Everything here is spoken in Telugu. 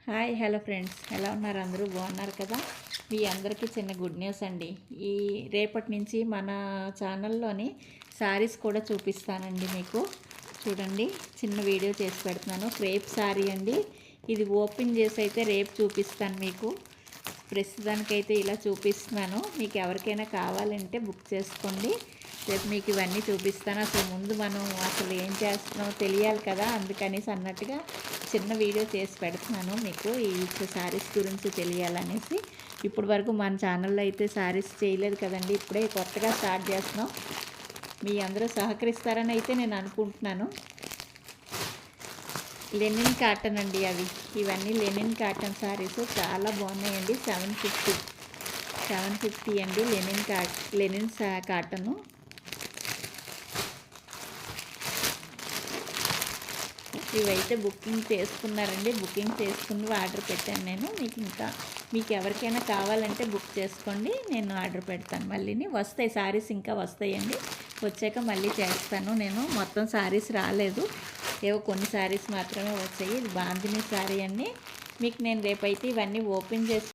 హాయ్ హలో ఫ్రెండ్స్, ఎలా ఉన్నారు? అందరూ బాగున్నారు కదా? మీ అందరికీ చిన్న గుడ్ న్యూస్ అండి. ఈ రేపటి నుంచి మన ఛానల్లోని శారీస్ కూడా చూపిస్తానండి. మీకు చూడండి, చిన్న వీడియో చేసి పెడుతున్నాను. క్రేప్ శారీ అండి. ఇది ఓపెన్ చేసి అయితే రేపు చూపిస్తాను మీకు. ప్రస్తుతానికైతే ఇలా చూపిస్తున్నాను. మీకు ఎవరికైనా కావాలంటే బుక్ చేసుకోండి. రేపు మీకు ఇవన్నీ చూపిస్తాను. అసలు ముందు మనం అసలు ఏం చేస్తున్నామో తెలియాలి కదా, అందుకనేసి అన్నట్టుగా చిన్న వీడియో చేసి పెడుతున్నాను మీకు. ఈ శారీస్ గురించి తెలియాలనేసి. ఇప్పుడు వరకు మన ఛానల్లో అయితే శారీస్ చేయలేదు కదండి, ఇప్పుడే కొత్తగా స్టార్ట్ చేస్తున్నాం. మీ అందరూ సహకరిస్తారని అయితే నేను అనుకుంటున్నాను. లెనిన్ కాటన్ అండి ఇవన్నీ లెనిన్ కాటన్ శారీస్ చాలా బాగున్నాయండి. 750 అండి లెనిన్ కాటను. ఇవైతే బుకింగ్ చేసుకున్నారండి. బుకింగ్ చేసుకుని ఆర్డర్ పెట్టాను నేను. మీకు ఎవరికైనా కావాలంటే బుక్ చేసుకోండి, నేను ఆర్డర్ పెడతాను. మళ్ళీ వస్తాయి శారీస్, ఇంకా వస్తాయండి. వచ్చాక మళ్ళీ చేస్తాను నేను. మొత్తం శారీస్ రాలేదు, ఏవో కొన్ని శారీస్ మాత్రమే వచ్చాయి. ఇది బాందిని శారీ అండి. మీకు నేను రేపైతే ఇవన్నీ ఓపెన్ చేసి